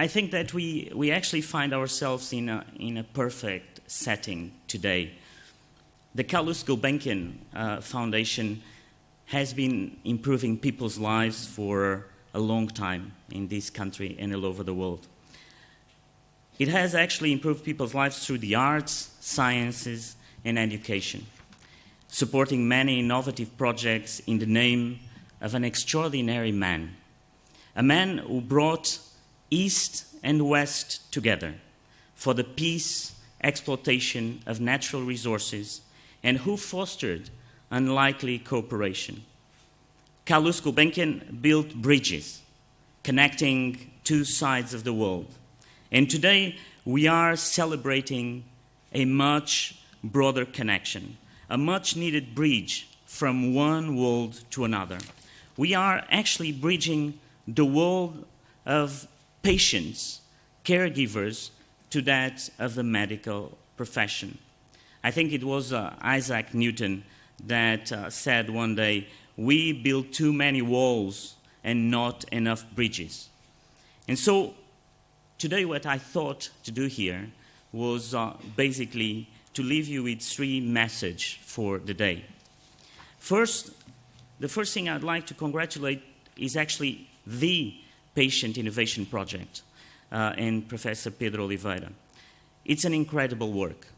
I think that we actually find ourselves in a perfect setting today. The Carlos Gulbenkian Foundation has been improving people's lives for a long time in this country and all over the world. It has actually improved people's lives through the arts, sciences, and education, supporting many innovative projects in the name of an extraordinary man, a man who brought East and West together for the peace, exploitation of natural resources, and who fostered unlikely cooperation. Carlos Gulbenkian built bridges connecting two sides of the world. And today we are celebrating a much broader connection, a much needed bridge from one world to another. We are actually bridging the world of patients, caregivers, to that of the medical profession. I think it was Isaac Newton that said one day, "We build too many walls and not enough bridges." And so today what I thought to do here was basically to leave you with three messages for the day. First, the first thing I'd like to congratulate is actually the Patient Innovation Project and Professor Pedro Oliveira. It's an incredible work,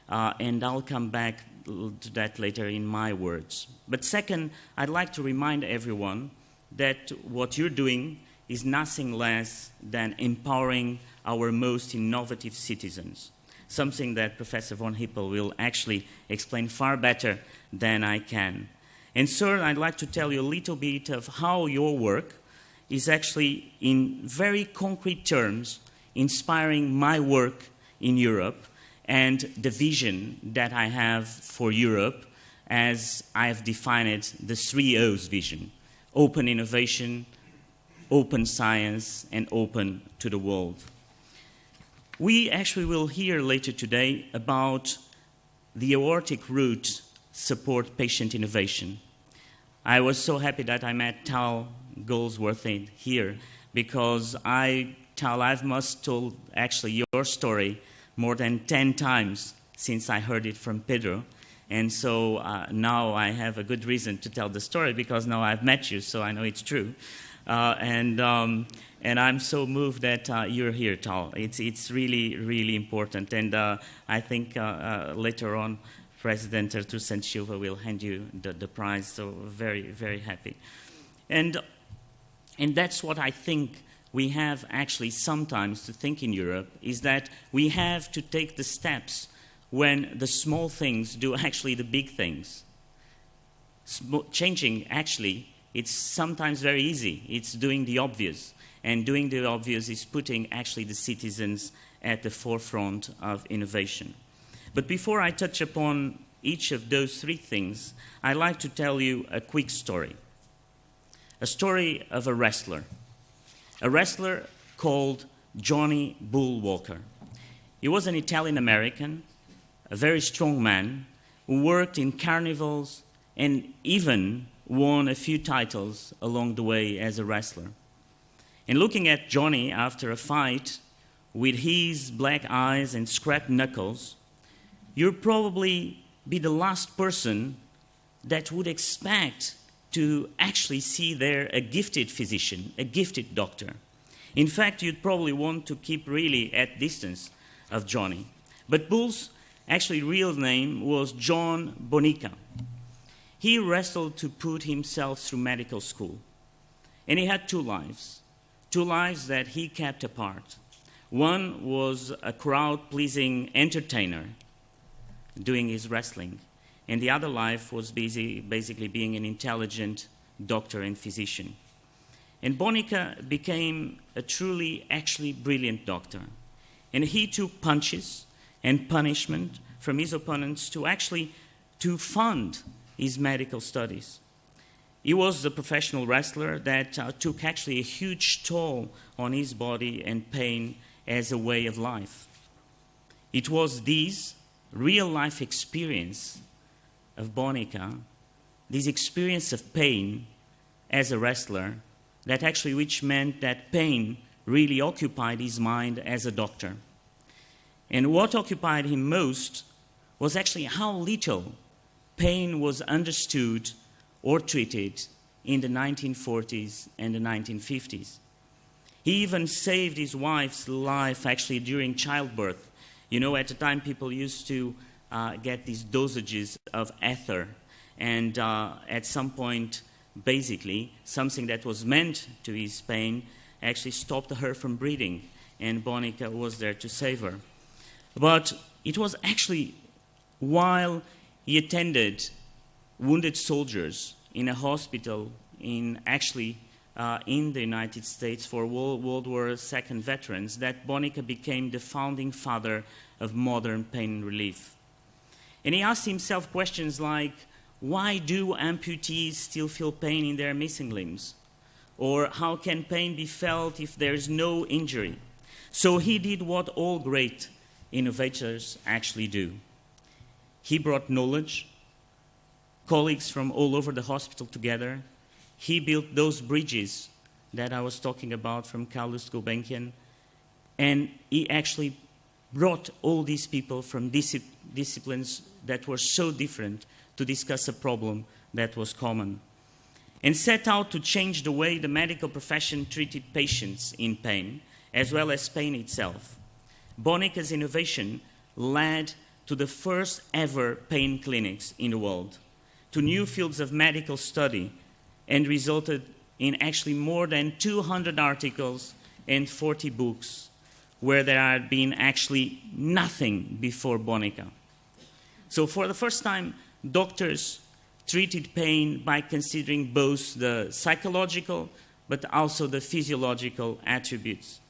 and I'll come back to that later in my words. But second, I'd like to remind everyone that what you're doing is nothing less than empowering our most innovative citizens, something that Professor von Hippel will actually explain far better than I can. And third, I'd like to tell you a little bit of how your work is actually, in very concrete terms, inspiring my work in Europe and the vision that I have for Europe as I have defined it, the 3 O's vision: open innovation, open science, and open to the world. We actually will hear later today about the aortic root support patient innovation. I was so happy that I met Tal Goldsworthy here because Tal, I must told actually your story more than 10 times since I heard it from Pedro. And so now I have a good reason to tell the story because now I've met you, so I know it's true. And I'm so moved that you're here, Tal. It's really, really important. And I think later on, President Artur Santos Silva will hand you the prize, so very, very happy. And that's what I think we have actually sometimes to think in Europe, is that we have to take the steps when the small things do actually the big things. Changing, actually, it's sometimes very easy. It's doing the obvious. And doing the obvious is putting actually the citizens at the forefront of innovation. But before I touch upon each of those three things, I'd like to tell you a quick story. A story of a wrestler called Johnny Bull Walker. He was an Italian-American, a very strong man, who worked in carnivals and even won a few titles along the way as a wrestler. And looking at Johnny after a fight, with his black eyes and scrap knuckles, you'll probably be the last person that would expect to actually see there a gifted physician, a gifted doctor. In fact, you'd probably want to keep really at distance of Johnny. But Bull's actually real name was John Bonica. He wrestled to put himself through medical school. And he had two lives that he kept apart. One was a crowd-pleasing entertainer doing his wrestling. And the other life was basically being an intelligent doctor and physician. And Bonica became a truly, actually brilliant doctor. And he took punches and punishment from his opponents to fund his medical studies. He was a professional wrestler that took actually a huge toll on his body and pain as a way of life. It was this real-life experience of Bonica, this experience of pain as a wrestler, that actually which meant that pain really occupied his mind as a doctor. And what occupied him most was actually how little pain was understood or treated in the 1940s and the 1950s. He even saved his wife's life actually during childbirth. You know, at the time people used to get these dosages of ether, and at some point, basically, something that was meant to ease pain actually stopped her from breathing, and Bonica was there to save her. But it was actually while he attended wounded soldiers in a hospital in the United States for World War II veterans that Bonica became the founding father of modern pain relief. And he asked himself questions like, why do amputees still feel pain in their missing limbs? Or how can pain be felt if there is no injury? So he did what all great innovators actually do. He brought knowledge, colleagues from all over the hospital together. He built those bridges that I was talking about from Carlos Gulbenkian, and he actually brought all these people from disciplines that were so different to discuss a problem that was common, and set out to change the way the medical profession treated patients in pain, as well as pain itself. Bonica's innovation led to the first ever pain clinics in the world, to new fields of medical study, and resulted in actually more than 200 articles and 40 books, where there had been actually nothing before Bonica. So for the first time, doctors treated pain by considering both the psychological but also the physiological attributes,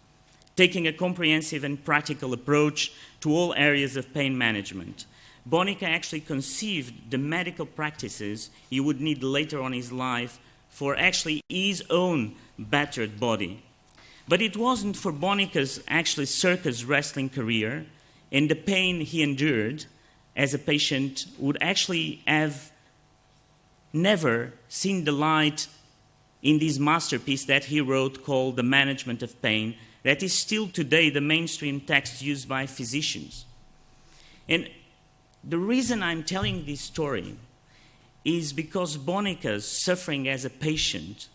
taking a comprehensive and practical approach to all areas of pain management. Bonica actually conceived the medical practices he would need later on in his life for actually his own battered body. But it wasn't for Bonica's actually circus wrestling career and the pain he endured as a patient would actually have never seen the light in this masterpiece that he wrote called The Management of Pain, that is still today the mainstream text used by physicians. And the reason I'm telling this story is because Bonica's suffering as a patient,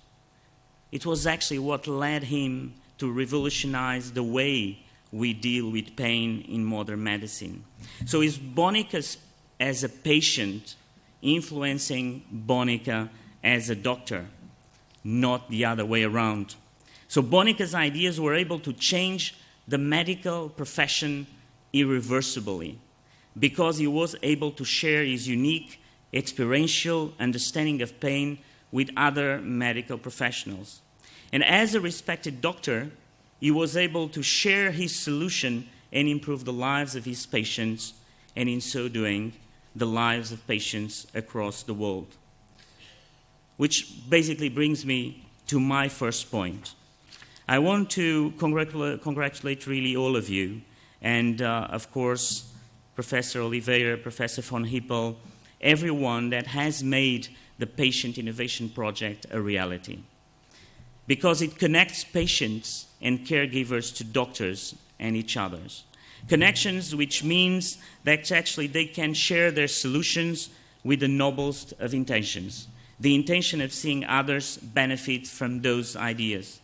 it was actually what led him to revolutionize the way we deal with pain in modern medicine. So is Bonica as a patient influencing Bonica as a doctor, not the other way around? So Bonica's ideas were able to change the medical profession irreversibly because he was able to share his unique experiential understanding of pain with other medical professionals. And as a respected doctor, he was able to share his solution and improve the lives of his patients, and in so doing, the lives of patients across the world. Which basically brings me to my first point. I want to congratulate really all of you, and of course, Professor Oliveira, Professor von Hippel, everyone that has made the Patient Innovation Project a reality. Because it connects patients and caregivers to doctors and each others. Connections which means that actually they can share their solutions with the noblest of intentions, the intention of seeing others benefit from those ideas.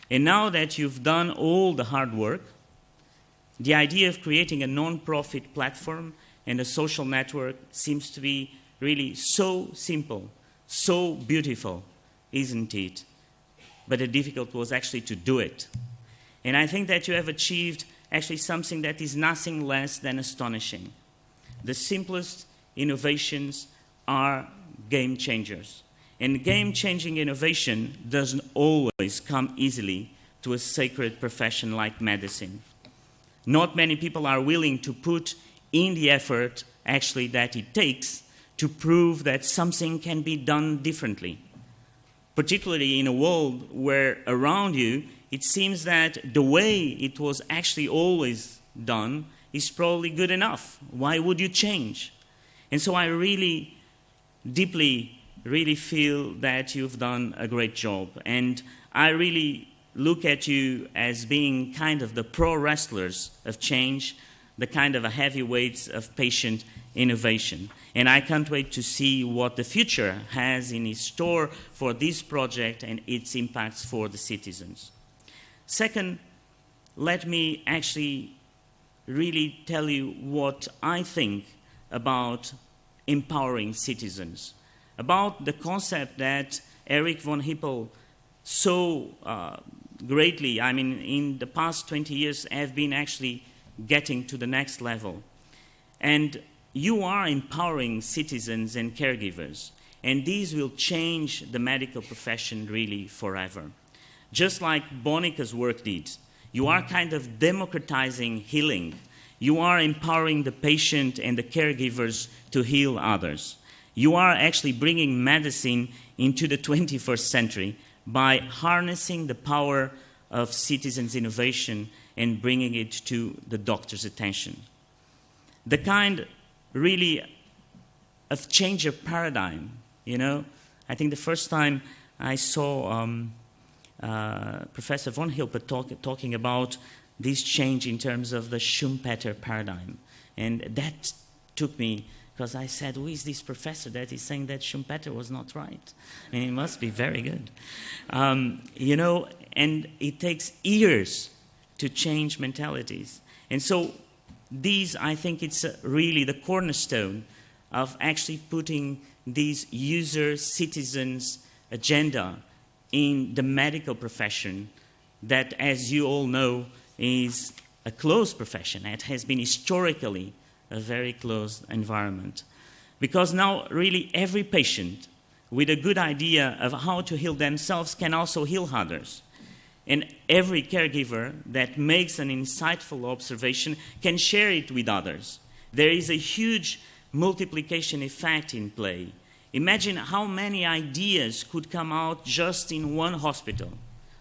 And now that you've done all the hard work, the idea of creating a non-profit platform and a social network seems to be really so simple, so beautiful, isn't it? But the difficult was actually to do it. And I think that you have achieved actually something that is nothing less than astonishing. The simplest innovations are game changers. And game-changing innovation doesn't always come easily to a sacred profession like medicine. Not many people are willing to put in the effort actually that it takes to prove that something can be done differently. Particularly in a world where around you it seems that the way it was actually always done is probably good enough. Why would you change? And so I really deeply feel that you've done a great job. And I really look at you as being kind of the pro wrestlers of change, the kind of a heavyweights of patient innovation. And I can't wait to see what the future has in its store for this project and its impacts for the citizens. Second, let me actually really tell you what I think about empowering citizens, about the concept that Erich von Hippel so greatly, I mean, in the past 20 years, have been actually getting to the next level. And you are empowering citizens and caregivers, and these will change the medical profession really forever. Just like Bonica's work did, you are kind of democratizing healing. You are empowering the patient and the caregivers to heal others. You are actually bringing medicine into the 21st century by harnessing the power of citizens' innovation and bringing it to the doctor's attention. The kind, really, of change of paradigm, you know. I think the first time I saw Professor von Hippel talking about this change in terms of the Schumpeter paradigm. And that took me, because I said, who is this professor that is saying that Schumpeter was not right? I mean, it must be very good. You know, and it takes years to change mentalities. And so these, I think it's really the cornerstone of actually putting these user-citizens agenda in the medical profession that, as you all know, is a closed profession. It has been historically a very closed environment. Because now really every patient with a good idea of how to heal themselves can also heal others. And every caregiver that makes an insightful observation can share it with others. There is a huge multiplication effect in play. Imagine how many ideas could come out just in one hospital,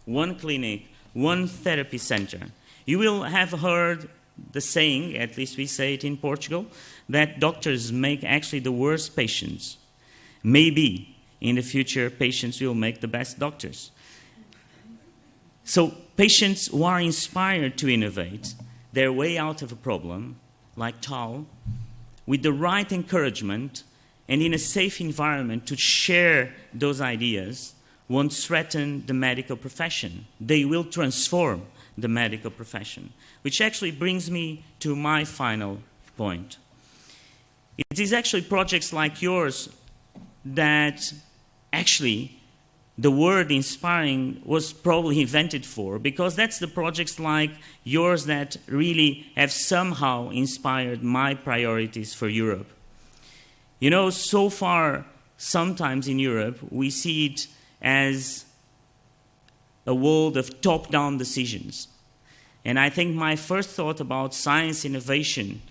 one clinic, one therapy center. You will have heard the saying, at least we say it in Portugal, that doctors make actually the worst patients. Maybe in the future, patients will make the best doctors. So patients who are inspired to innovate their way out of a problem, like Tal, with the right encouragement and in a safe environment to share those ideas, won't threaten the medical profession. They will transform the medical profession, which actually brings me to my final point. It is actually projects like yours that actually the word inspiring was probably invented for, because that's the projects like yours that really have somehow inspired my priorities for Europe. You know, so far, sometimes in Europe, we see it as a world of top-down decisions. And I think my first thought about science innovation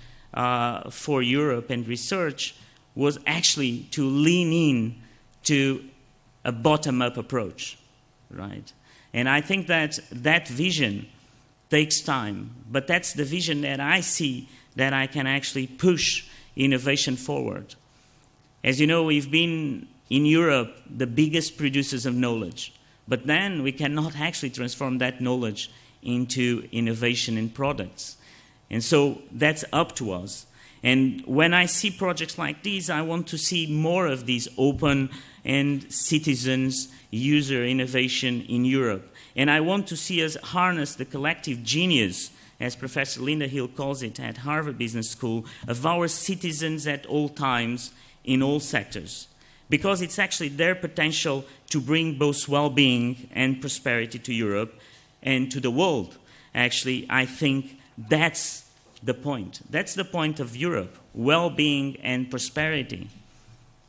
for Europe and research was actually to lean in to a bottom-up approach, right? And I think that that vision takes time, but that's the vision that I see that I can actually push innovation forward. As you know, we've been in Europe the biggest producers of knowledge, but then we cannot actually transform that knowledge into innovation in products. And so that's up to us. And when I see projects like these, I want to see more of these open and citizens user innovation in Europe. And I want to see us harness the collective genius, as Professor Linda Hill calls it at Harvard Business School, of our citizens at all times in all sectors. Because it's actually their potential to bring both well-being and prosperity to Europe and to the world. Actually, I think that's the point. That's the point of Europe, well-being and prosperity.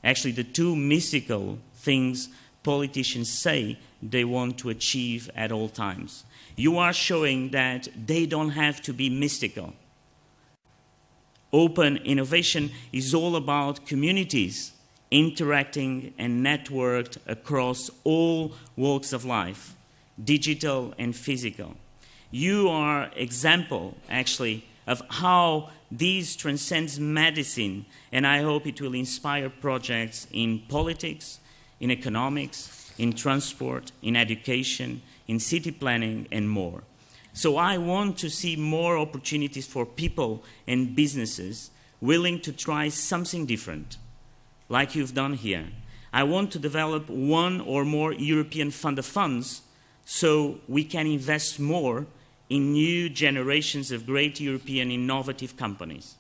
Actually, the two mystical things politicians say they want to achieve at all times. You are showing that they don't have to be mystical. Open innovation is all about communities interacting and networked across all walks of life, digital and physical. You are example, actually, of how this transcends medicine, and I hope it will inspire projects in politics, in economics, in transport, in education, in city planning, and more. So I want to see more opportunities for people and businesses willing to try something different, like you've done here. I want to develop one or more European fund of funds so we can invest more in new generations of great European innovative companies.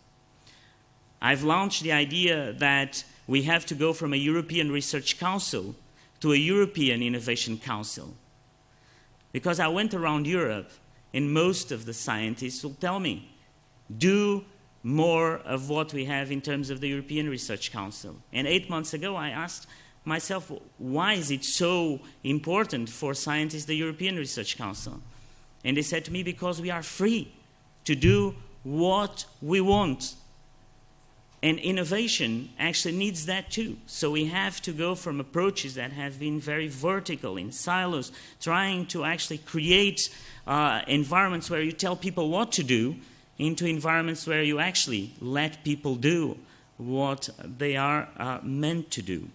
I've launched the idea that we have to go from a European Research Council to a European Innovation Council. Because I went around Europe, and most of the scientists will tell me, do more of what we have in terms of the European Research Council. And 8 months ago, I asked myself, why is it so important for scientists, the European Research Council? And they said to me, because we are free to do what we want. And innovation actually needs that too. So we have to go from approaches that have been very vertical, in silos, trying to actually create environments where you tell people what to do, into environments where you actually let people do what they are meant to do.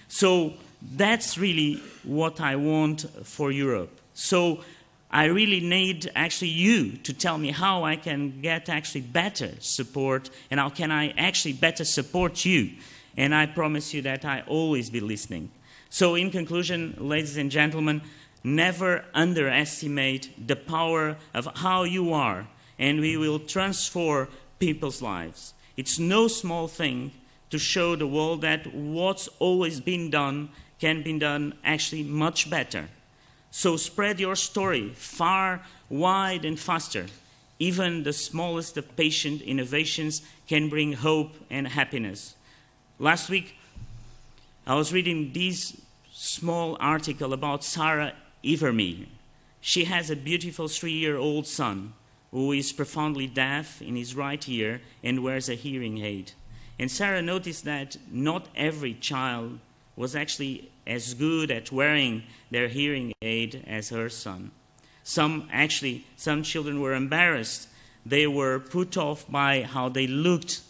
So that's really what I want for Europe. So I really need actually you to tell me how I can get actually better support and how can I actually better support you. And I promise you that I always be listening. So in conclusion, ladies and gentlemen, never underestimate the power of how you are, and we will transform people's lives. It's no small thing to show the world that what's always been done can be done actually much better. So spread your story far, wide, and faster. Even the smallest of patient innovations can bring hope and happiness. Last week, I was reading this small article about Sarah Ivermeer. She has a beautiful 3-year-old son who is profoundly deaf in his right ear and wears a hearing aid. And Sarah noticed that not every child was actually as good at wearing their hearing aid as her son. Some children were embarrassed. They were put off by how they looked.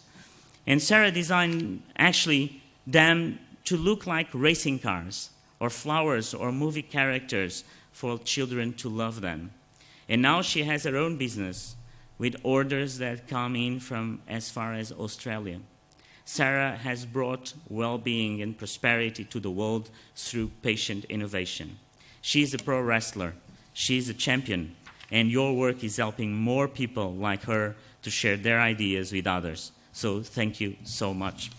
And Sarah designed actually them to look like racing cars or flowers or movie characters for children to love them. And now she has her own business with orders that come in from as far as Australia. Sarah has brought well-being and prosperity to the world through patient innovation. She is a pro wrestler. She is a champion. And your work is helping more people like her to share their ideas with others. So thank you so much.